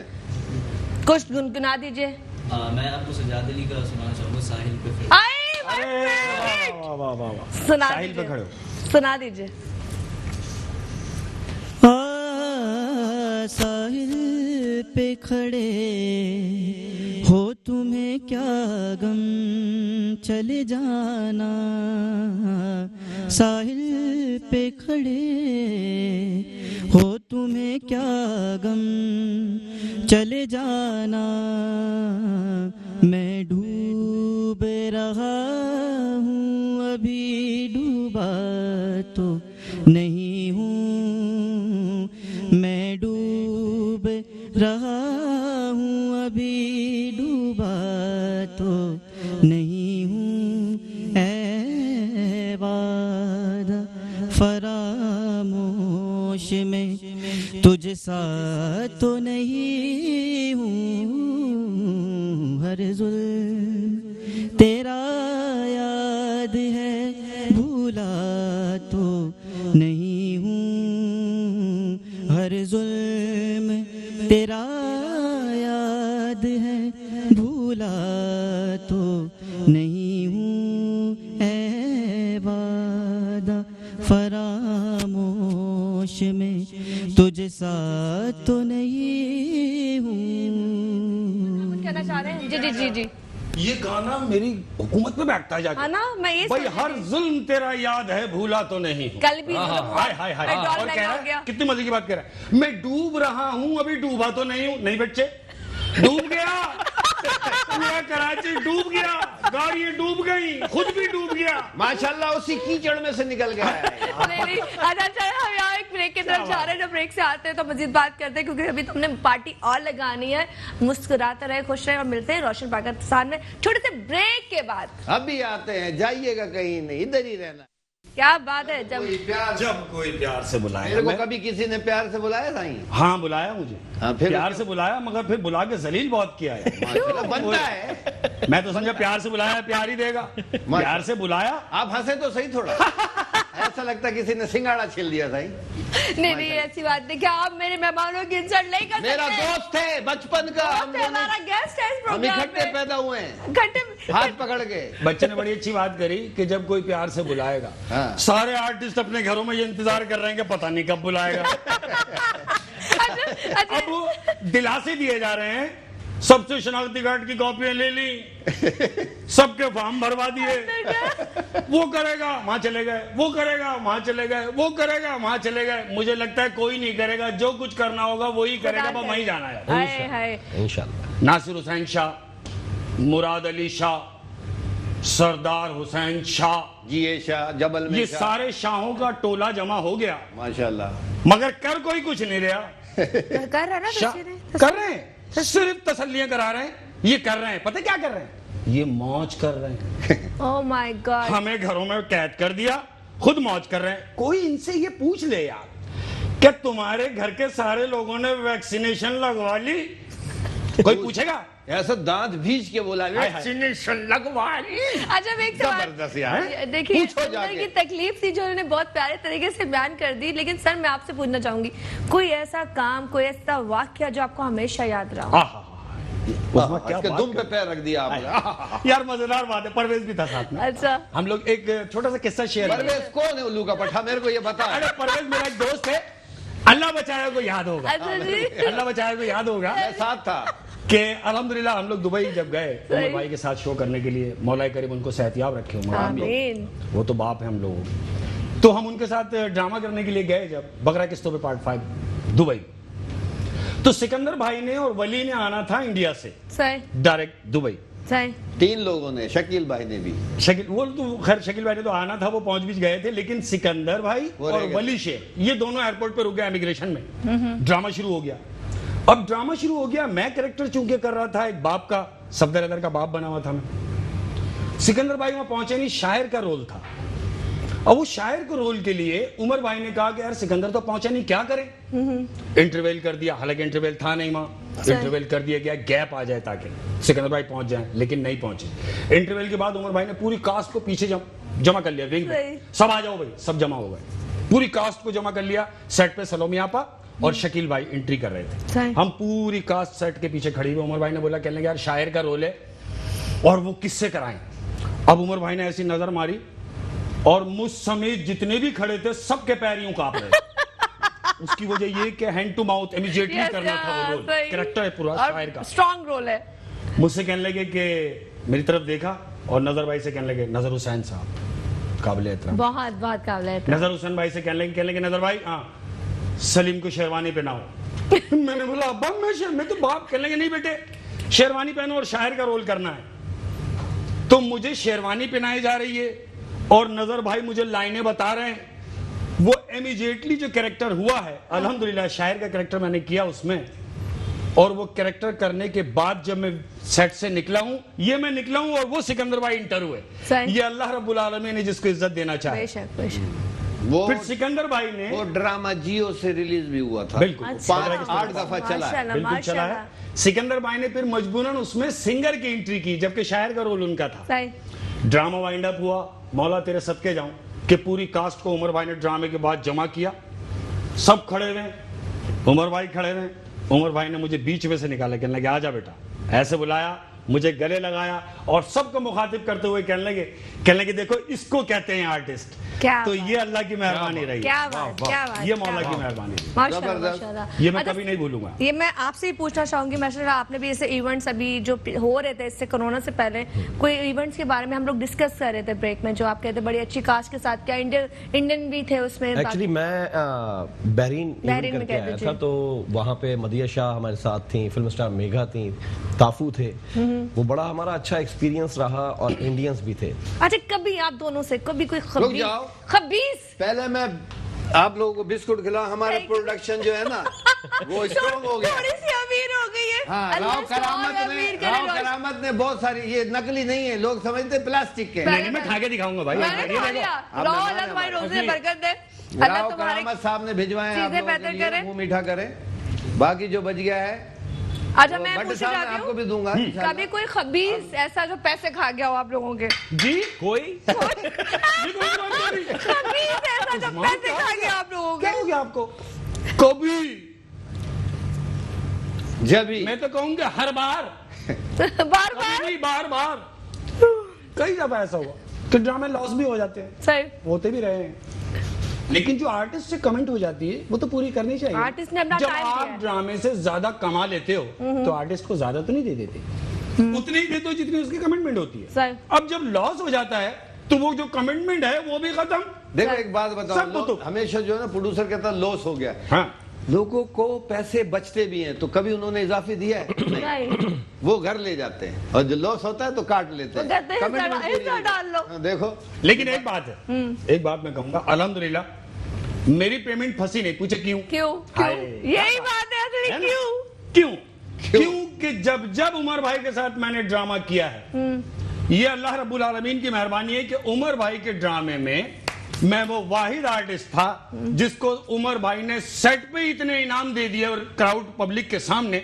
कुछ गुनगुना दीजिए। मैं आपको सजाद अली का सुनाना चाहूंगा, साहिल पे फिर। आए my favorite। वाह वाह वाह वाह। सुना साहिल पे खड़े दीजिए, हो। सुना दीजिए। साहिल पे खड़े हो तुम्हें क्या गम, चले जाना। साहिल पे खड़े हो तुम्हें क्या गम, चले जाना। मैं डूब रहा हूँ, अभी डूबा तो नहीं हूँ। मैं डूब रहा हूँ, अभी डूबा तो नहीं हूँ। ऐ वादा फरामोश में तुझ सा तो नहीं हूँ। हर जुल्म तेरा याद है, भूला तो नहीं हूँ। हर जुल्म तेरा याद है, भूला तो नहीं हूँ। ऐ वादा फरामोश में तुझ सा तो नहीं हूँ। कहना चाह रहे हैं? जी जी जी जी। ये गाना मेरी हुकूमत में बैठता जाके, है ना, मैं ये भाई सोच रही हर थी। जुल्म तेरा याद है, भूला तो नहीं हूँ। कल भी हाय हाय हाय। डॉल और लगा कह रहा हो गया। है, कितनी मजे की बात कह रहा है, मैं डूब रहा हूँ, अभी डूबा तो नहीं हूँ। नहीं बच्चे, डूब गया, पूरा कराची डूब गया, गाड़ियां डूब गई, खुद भी डूब गया। माशाल्लाह उसी कीचड़ में से निकल गया है। नहीं, अच्छा हम यहाँ एक ब्रेक की तरफ जा रहे हैं। जब ब्रेक से आते हैं तो मजीद बात करते हैं, क्योंकि अभी तुमने पार्टी और लगानी है। मुस्कुराते रहे, खुश रहे, और मिलते हैं रोशन पाकिस्तान में छोटे से ब्रेक के बाद। अभी आते हैं, जाइएगा कहीं नहीं, इधर ही रहना। क्या बात है, जब जब कोई प्यार से बुलाया, मेरे को मैं- कभी किसी ने प्यार से बुलाया था ही? हाँ बुलाया मुझे, हाँ, फिर प्यार से बुलाया, मगर फिर बुला के जलील बहुत किया है। माशाल्लाह, बनता है। मैं तो समझा प्यार से बुलाया प्यार ही देगा, प्यार से बुलाया। आप हंसे तो सही थोड़ा, ऐसा लगता किसी ने सिंगाड़ा छील दिया था ही। नहीं ऐसी बात नहीं, क्या आप मेरे मेहमानों की इंसल्ट नहीं कर सकते? मेरा दोस्त है बचपन का, दोस्त है, हमारा गेस्ट है इस हम प्रोग्राम इकट्ठे में। पैदा हुए हैं, इकट्ठे हाथ पकड़ के। बच्चे ने बड़ी अच्छी बात करी कि जब कोई प्यार से बुलाएगा, हाँ। सारे आर्टिस्ट अपने घरों में ये इंतजार कर रहे हैं कि पता नहीं कब बुलाएगा। अच्छा, अब वो दिलासे दिए जा रहे हैं, सबसे शनाख्ती कार्ड की कॉपियां ले ली, सबके फॉर्म भरवा दिए, वो करेगा वहां चले गए, वो करेगा वहां चले गए, वो करेगा वहां चले गए। मुझे लगता है कोई नहीं करेगा, जो कुछ करना होगा वही करेगा, बस वहीं जाना है। हाय हाय। इंशाल्लाह। नासिर हुसैन शाह, मुराद अली शाह, सरदार हुसैन शाह, जिए शाह, जबल में ये शाह। सारे शाहों का टोला जमा हो गया, माशाल्लाह। मगर कर कोई कुछ नहीं रहा। कर रहा ना शाह बच्चे ने? कर रहे हैं, सिर्फ तसल्लियां करा रहे हैं। ये कर रहे हैं, पता क्या कर रहे हैं? ये मौज कर रहे हैं। Oh my God. हमें घरों में कैद कर दिया, खुद मौज कर रहे हैं। कोई इनसे ये पूछ ले यार, क्या तुम्हारे घर के सारे लोगों ने वैक्सीनेशन लगवा ली? कोई पूछेगा? ऐसा दांत भीज के बोला, वैक्सीनेशन लगवा ली। अच्छा मैं एक जबरदस्त यार। सवाल देखिए, पूछो अंदर जाके। की तकलीफ थी जो उन्होंने बहुत प्यारे तरीके से बयान कर दी, लेकिन सर मैं आपसे पूछना चाहूंगी, कोई ऐसा काम, कोई ऐसा वाक्य जो आपको हमेशा याद रहा हो? उसमें क्या इसके बात दुम पे कर- पैर रख दिया आपने। यार मजेदार बात है, परवेज भी था साथ में। अच्छा हम लोग एक छोटा सा किस्सा शेयर करें। परवेज कौन है उल्लू का पट्टा, मेरे को ये बता। अरे परवेज मेरा एक दोस्त है, अल्लाह बचाया को याद होगा। अच्छा जी। अल्लाह बचाया को याद होगा मैं साथ था। कि अल्हम्दुलिल्लाह हम लोग दुबई जब गए उमर भाई के साथ शो करने के लिए, मौला करीम उनको सेहतियाब रखे उमर भाई। आमीन। वो तो बाप है हम लोगों के। तो हम उनके साथ ड्रामा करने के लिए गए जब बकरा किस्तों पे पार्ट 5 दुबई। तो सिकंदर भाई ने और वली ने आना था इंडिया से सही डायरेक्ट दुबई। सही। 3 लोगों ने, शकील भाई ने भी। शकील वो तो खैर शकील भाई ने तो आना था, वो पहुंच भी गए थे, लेकिन सिकंदर भाई वो रह और गए। वली शेख ये दोनों एयरपोर्ट पे रुक गए इमिग्रेशन में। ड्रामा शुरू हो गया। अब ड्रामा शुरू हो गया, मैं कैरेक्टर चूंकि कर रहा था एक बाप का, सफदर अदर का बाप बना हुआ था मैं। सिकंदर भाई वहां पहुंचे नहीं, शायर का रोल था। अब वो शायर के रोल के लिए उमर भाई ने कहा कि यार सिकंदर तो पहुंचा नहीं, क्या करें? इंटरवेल कर दिया, हालांकि इंटरवेल था नहीं वहां। इंटरवेल कर दिया गया, गैप आ जाए ताकि सिकंदर भाई पहुंच जाए, लेकिन नहीं पहुंचे। इंटरवेल के बाद उमर भाई ने पूरी कास्ट को पीछे जमा कर लिया विंग में। सब आ जाओ भाई, सब जमा हो गए, पूरी कास्ट को जमा कर लिया। सेट पे सलोमी आपा और शकील भाई एंट्री कर रहे थे। हम पूरी कास्ट सेट के पीछे खड़ी हुई। उमर भाई ने बोला, कहने लगे यार शायर का रोल है और वो किससे कराएं? अब उमर भाई ने ऐसी नजर मारी और मुझ समेत जितने भी खड़े थे सबके पैर यूं कांप रहे। उसकी वजह ये कि hand to mouth immediately Yes, करना था वो रोल, सही। कैरेक्टर है पूरा शायर का। स्ट्रॉन्ग रोल है। मुझसे कहने लगे कि मेरी तरफ देखा और नजर भाई से कहने लगे, नजर हुसैन साहब काबिल एहतराम। बहुत बहुत काबिल है। नजर हुसैन भाई से कहने लगे नजर भाई हाँ सलीम को शेरवानी पहनाओ। मैंने बोला अब्बा मैं तो बाप। कहने लगे नहीं बेटे, शेरवानी पहनो और शायर का रोल करना है। तो मुझे शेरवानी पहनाई जा रही है और नजर भाई मुझे लाइनें बता रहे हैं। वो इमीडिएटली जो कैरेक्टर हुआ है, अल्हम्दुलिल्लाह शायर का कैरेक्टर मैंने किया उसमें, और वो कैरेक्टर करने के बाद जब मैं सेट से निकला हूं, ये मैं निकला हूं और वो सिकंदर भाई इंटर हुए। सही। ये अल्लाह रब्बुल आलमीन ने जिसको इज्जत देना चाहे। बेशक बेशक। वो फिर सिकंदर भाई ने वो ड्रामा जियो से रिलीज भी हुआ था। बिल्कुल। 5-8 दफा चला है। माशाल्लाह, बिल्कुल चला है। माशाल्लाह। सिकंदर भाई ने फिर मजबूरन उसमें सिंगर की एंट्री की, जबकि शायर का रोल उनका था। सही। ड्रामा वाइंड अप हुआ, मौला तेरे सदके जाऊं कि पूरी कास्ट को उमर भाई ने ड्रामे के बाद जमा किया। सब खड़े रहे, उमर भाई खड़े रहे। उमर भाई ने मुझे बीच में से निकाला, कहने लगे आजा बेटा। ऐसे बुलाया, मुझे गले लगाया और सबको मुखातिब करते हुए कहने लगे देखो इसको कहते हैं आर्टिस्ट। क्या तो बात। ये अल्लाह की मेहरबानी रही, क्या बात, क्या बात, ये क्या मौला की बात। मेहरबानी रही। माशाल्लाह, जबरदस्त। माशाल्लाह। ये मैं अच्छा, कभी नहीं भूलूंगा। ये मैं आपसे ही पूछना चाहूंगी, माशाल्लाह आपने भी ऐसे इवेंट्स अभी जो हो रहे थे इससे कोरोना से पहले, कोई इवेंट्स के बारे में हम लोग डिस्कस कर रहे थे ब्रेक में, जो आप कहते बड़ी अच्छी कास्ट के साथ, क्या इंडियन भी थे उसमें? एक्चुअली मैं बहरीन बहरीन में करके कहते आया थे। था, तो वहाँ पे मदिया शाह हमारे साथ थी, फिल्म स्टार मेघा थी, ताफू थे। वो बड़ा हमारा अच्छा एक्सपीरियंस रहा और इंडियंस भी थे। अच्छा कभी आप दोनों से कभी कोई खबीस जाओ। खबीस पहले मैं आप लोगों को बिस्कुट खिला, हमारे प्रोडक्शन जो है ना वो स्ट्रॉन्ग हो गया। थोड़ी सी अमीर हो गई है। हाँ, अल्लाह राव करामत अमीर ने करे रोज। करामत ने बहुत सारी, ये नकली नहीं है, लोग समझते प्लास्टिक के। नहीं, मैं खा के दिखाऊंगा भाई। मैंने ये खा देखो। लिया। आप रो मेहमान अल्लाह हैं तुम्हारी हमारे। रोज़ी में बरकत दे। अल्लाह राव तुम्हारे करामत साहब ने भिजवाए आप चीजें लोगों के बेहतर लिए, करें। मुंह मीठा करें। बाकी जो बच गया है अच्छा मैं भट्ट पूछना साहब मैं चाहती आपको हूँ, भी दूंगा इंशाल्लाह। कभी कोई खबीस ऐसा जो पैसे खा गया हो आप लोगों के? जी कोई खबीस ऐसा जो पैसे खा गया आप लोगों क्या के? हो गया आपको? कभी जब भी मैं तो कहूंगा हर बार, बार कभी बार नहीं, बार बार कई दफा ऐसा हुआ कि ड्रामे लॉस भी हो जाते हैं, सही। होते भी रहे हैं। लेकिन जो आर्टिस्ट से कमेंट हो जाती है वो तो पूरी करनी चाहिए। आर्टिस्ट ने अपना जब टाइम दिया आप है। ड्रामे से ज्यादा कमा लेते हो तो आर्टिस्ट को ज्यादा तो नहीं दे देते, उतनी ही देते हो जितनी उसकी कमिटमेंट होती है। सही। अब जब लॉस हो जाता है तो वो जो कमिटमेंट है वो भी खत्म। देखो एक बात बताओ, सब तो- हमेशा जो है ना प्रोड्यूसर कहता लॉस हो गया, हाँ लोगों को पैसे बचते भी हैं, तो कभी उन्होंने इजाफी दिया है? नहीं। नहीं। वो घर ले जाते हैं और जो लॉस होता है तो काट लेते वो कहते हैं Commitment हिस्सा पूरी नहीं डाल लो। हाँ, देखो लेकिन एक बात है, एक बात मैं कहूंगा, अल्हम्दुलिल्लाह मेरी पेमेंट फंसी नहीं। पूछे क्यों? क्यों? हाय। क्यों? यही बात है असली, है ना? क्यों? क्यों? क्योंकि जब जब उमर भाई के साथ मैंने ड्रामा किया है, ये अल्लाह रब्बुल आलमीन की मेहरबानी है कि उमर भाई के ड्रामे में मैं वो वाहिद आर्टिस्ट था जिसको उमर भाई ने सेट पे इतने इनाम दे दिए और क्राउड पब्लिक के सामने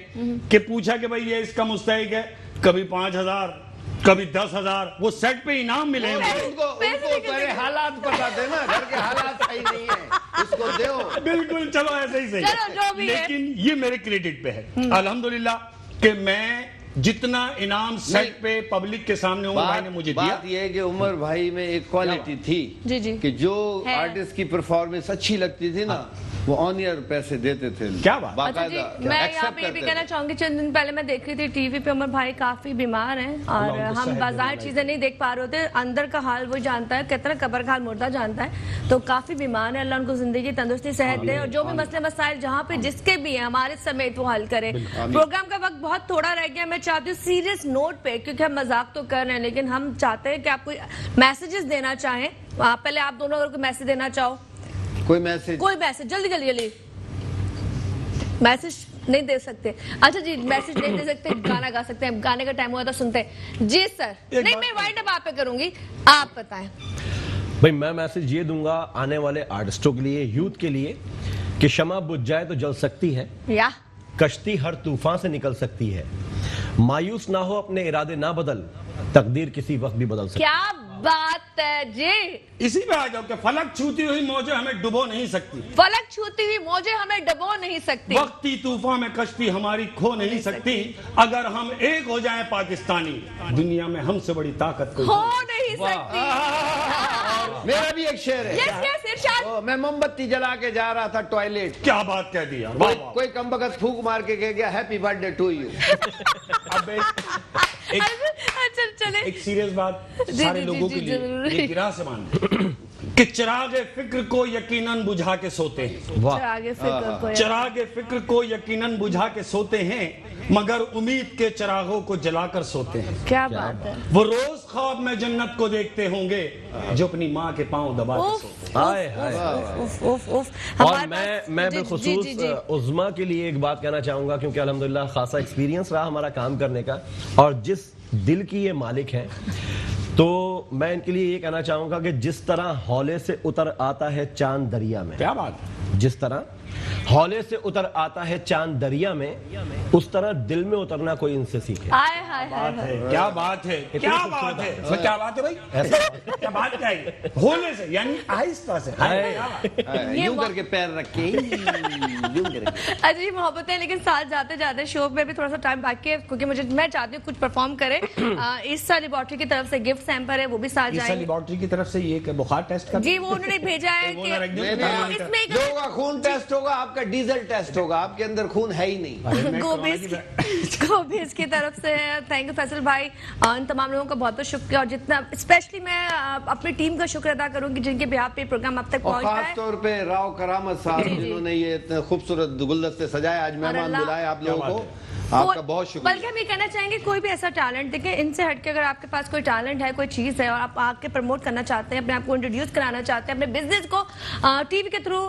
कि पूछा कि भाई ये इसका मुस्तहिक है, कभी 5,000 कभी 10,000, वो सेट पे इनाम मिले। उनको पहले हालात पता थे ना, घर के हालात सही नहीं है, इसको दो। बिल्कुल, चलो ऐसे ही सही चलो, जो भी है। लेकिन ये मेरे क्रेडिट पे है अल्हम्दुलिल्लाह कि मैं जितना इनाम सेट पे पब्लिक के सामने उमर भाई ने मुझे दिया। बात यह है कि उमर भाई में एक क्वालिटी थी जी जी कि जो है। आर्टिस्ट की परफॉर्मेंस अच्छी लगती थी ना, वो ऑन ईयर पैसे देते थे। क्या बात। अच्छा जी, बाकायदा मैं यहाँ accept पे ये भी करते कहना थे। चाहूंगी, चंद दिन पहले मैं देख रही थी टीवी पे उमर भाई काफी बीमार हैं और हम बाजार चीजें नहीं देख पा रहे होते, अंदर का हाल वो जानता है, कितना कब्र का हाल मुर्दा जानता है, तो काफी बीमार है। अल्लाह उनको जिंदगी तंदुरुस्ती सेहत दे और जो भी मसले मसाइल जहाँ पे जिसके भी हैं हमारे समेत वो हल करे। प्रोग्राम का वक्त बहुत थोड़ा रह गया, मैं चाहती हूँ सीरियस नोट पे, क्योंकि हम मजाक तो कर रहे हैं लेकिन हम चाहते हैं कि आप कोई मैसेजेस देना चाहें। पहले आप दोनों अगर कोई मैसेज देना चाहो, कोई मैसेज जल्दी जल्दी जल्दी। मैसेज नहीं दे सकते? अच्छा जी, मैसेज नहीं दे सकते, गाना गा सकते हैं, गाने का टाइम हुआ तो सुनते हैं। जी सर। नहीं, मैं वाइंड अप आप पे करूंगी, आप बताएं। भाई मैं मैसेज ये दूंगा आने वाले आर्टिस्टों के लिए, यूथ के लिए, कि शमा बुझ जाए तो जल सकती है, या कश्ती हर तूफान से निकल सकती है, मायूस ना हो, अपने इरादे ना बदल, तकदीर किसी वक्त भी बदल सकती है। क्या बात है जी। इसी पे आ जाओ कि फलक छूती हुई मौजें हमें डुबो नहीं सकती, फलक छूती हुई मौजें हमें डबो नहीं सकती, वक्ती तूफान में कश्ती हमारी खो नहीं सकती, अगर हम एक हो जाएं पाकिस्तानी, दुनिया में हमसे बड़ी ताकत कोई हो नहीं सकती। मेरा भी एक शेर है। यस यस इरशाद। मैं मोमबत्ती जला के जा रहा था टॉयलेट, क्या बात कह दी यार, वाह वाह। कोई कमबख्त फूंक मार के कह गया हैप्पी बर्थडे टू यू। अब अच्छा चले, एक सीरियस बात जी, सारे जी, लोगों जी, के लिए जरूर। ये गिरा से मान कि चिराग फिक्र को यकीनन बुझा के सोते हैं, वाह। आगे फिक्र को चिराग फिक्र को यकीनन बुझा के सोते हैं, मगर उम्मीद के चिरागों को जलाकर सोते हैं। क्या बात है। वो रोज ख्वाब में जन्नत को देखते होंगे जो अपनी माँ के पांव दबा के उफ, सोते हाय हाय। उफ, उफ, उफ। और हमारे मैं पास- जी, बिलखुसूस जी, जी, जी। उज़्मा के लिए एक बात कहना चाहूंगा, क्योंकि अल्हम्दुलिल्लाह खासा एक्सपीरियंस रहा हमारा काम करने का, और जिस दिल की ये मालिक हैं, तो मैं इनके लिए ये कहना चाहूंगा कि जिस तरह हौले से उतर आता है चांद दरिया में, क्या बात है। जिस तरह हौले से उतर आता है चांद दरिया में, उस तरह दिल में उतरना कोई इनसे सीखे। हाय हाय हाय हाय। क्या बात है, क्या बात है, इसमें क्या बात है भाई, क्या बात क्या है, होने से यानी आहिस्ता से, क्या बात है? ये यूं वो- करके पैर रख के यूं करके। अजी मोहब्बत है, लेकिन साथ जाते जाते शो में भी थोड़ा सा टाइम बाकी है, क्योंकि मैं चाहती हूँ कुछ परफॉर्म करे। ईसा लेबोरेटरी की तरफ से गिफ्ट सैंपल है, वो भी साथ इस जाएंगे। लेबोरेटरी की तरफ से ये कि बुखार टेस्ट कर जी वो उन्होंने भेजा है वो कि ना रख दो। वो इसमें एक जो होगा खून टेस्ट होगा, आपका डीजल टेस्ट होगा, आपके अंदर खून है ही नहीं। गोबीज की तरफ से थैंक यू फैसल भाई। इन तमाम लोगों का बहुत बहुत शुक्रिया, और जितना स्पेशली मैं अपनी टीम का शुक्र अदा करूंगी जिनके बिहाफ पे प्रोग्राम अब तक और पहुंचा खास है। तौर पे राव करामत साहब जिन्होंने ये इतने खूबसूरत गुलदस्ते सजाए, आज मेहमान अल्लाह- बुलाए आप लोगों क्या को, बात आपका बहुत बल्कि शुक्रिया। हम ये कहना चाहेंगे कोई भी ऐसा टैलेंट देखिए, इनसे हटके अगर आपके पास कोई टैलेंट है, कोई चीज है और आप आके प्रमोट करना चाहते हैं, अपने आप को इंट्रोड्यूस कराना चाहते हैं, अपने बिजनेस को टीवी के थ्रू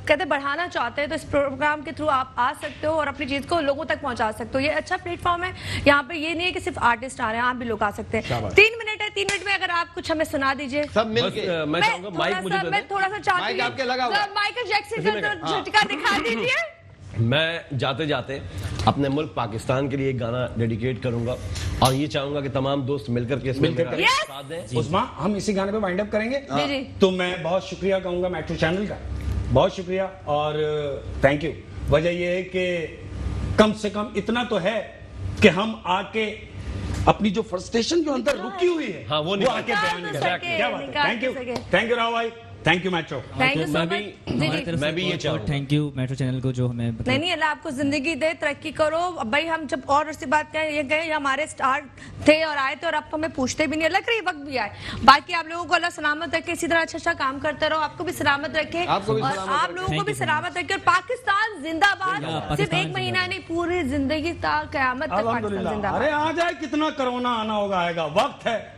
कहते बढ़ाना चाहते हैं, तो इस प्रोग्राम के थ्रू आप आ सकते हो और अपनी चीज को लोगों तक पहुंचा सकते हो। ये अच्छा प्लेटफॉर्म है, यहाँ पे ये नहीं है कि सिर्फ आर्टिस्ट आ रहे हैं, आप भी लोग आ सकते हैं। 3 मिनट है, 3 मिनट में अगर आप कुछ हमें सुना दीजिए। सब बस मिलके मैं चाहूंगा माइक मुझे दे मैं थोड़ा सा चाहती माइक आपके लगा हुआ है। माइकल जैक्सन का झटका दिखा दीजिए। मैं जाते जाते अपने मुल्क पाकिस्तान के लिए एक गाना डेडिकेट करूंगा, और ये चाहूंगा कि तमाम दोस्त मिलकर के इसमें मेरा Yes! साथ दें। उस्मा, हम इसी गाने पे वाइंड अप करेंगे। जी, जी। तो मैं बहुत शुक्रिया कहूंगा मेट्रो चैनल का, बहुत शुक्रिया और थैंक यू। वजह यह है कि कम से कम इतना तो है कि हम आके अपनी जो फ्रस्ट्रेशन जो अंदर रुकी हुई है, हाँ, वो आके निकाल बयान तो कर सके, क्या बात है। निकाल थैंक यू, तो सके। थैंक यू राव भाई, thank you metro. Thank you so मैं मच। भी- जी हमारी जी। तरफ मैं से भी ये बहुत चाहूंगा। थैंक यू मेट्रो चैनल को जो हमें नहीं नहीं, अल्लाह आपको जिंदगी दे, तरक्की करो। अब भाई हम जब और उससे बात करें, ये गए हमारे स्टार थे और आए थे और अब तो हमें पूछते भी नहीं, अल्लाह करे वक्त भी आए। बाकी आप लोगों को अल्लाह सलामत रखे, इसी तरह अच्छा अच्छा काम करते रहो, आपको भी सलामत रखे, आपको भी और सलामत आप रखे। लोगों को Thank भी you so सलामत रखे। और पाकिस्तान जिंदाबाद, सिर्फ पाकिस्तान एक महीना जिंदाबाद। नहीं, पूरी जिंदगी तक कयामत तक पाकिस्तान अल्हम्दुलिल्लाह। जिंदाबाद। अरे आ जाए, कितना कोरोना आना होगा आएगा, वक्त है।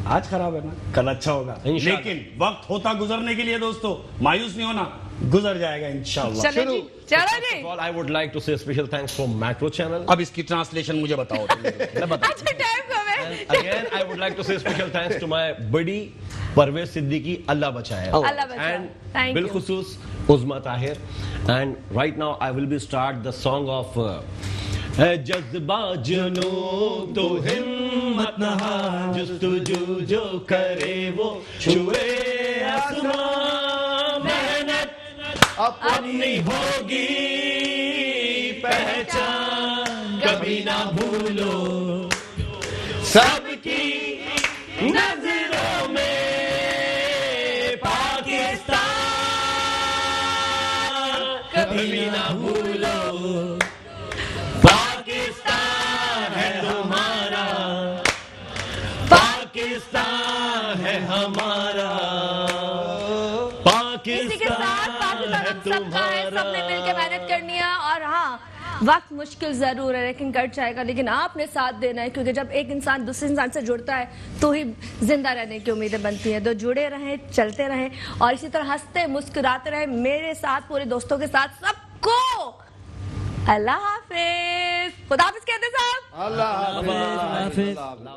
आज खराब है ना, कल अच्छा होगा, इंशाल्लाह। लेकिन वक्त होता गुजरने के लिए दोस्तों, मायूस नहीं होना। गुजर जाएगा इंशाल्लाह। चलो जी, चलो जी। First of all, I would like to say special thanks for Metro Channel. अब इसकी ट्रांसलेशन मुझे बताओ तुम। मैं बता अच्छा टाइम कम है। Again, I would like to say special thanks to my buddy Parvez Siddiqui, अल्लाह बचाए, अल्लाह बचाए। Thank you. बिलखुसूस उज़मा Tahir. And right now I will be start the song of जज्बा जुनू तो हिम्मत नहा, जुस्तुजू जो करे वो छुए आसमां, मेहनत अपनी होगी पहचान, कभी ना भूलो सबकी नजरों में पाकिस्तान, कभी ना भूलो पाकिस्तान है हमारा, पाकिस्तान है हमारा, इसी के साथ पाकिस्तान हम सबका है, सबने मिलकर मेहनत करनी है। और हाँ, वक्त मुश्किल जरूर है लेकिन कट जाएगा, लेकिन आपने साथ देना है, क्योंकि जब एक इंसान दूसरे इंसान से जुड़ता है तो ही जिंदा रहने की उम्मीदें बनती हैं। तो जुड़े रहें, चलते रहें और इसी तरह हंसते मुस्कुराते रहें मेरे साथ, पूरे दोस्तों के साथ, सबको अल्लाह हाफिज, खुदा हाफिज कहते साहब। अल्लाह हाफिज। हाफिज।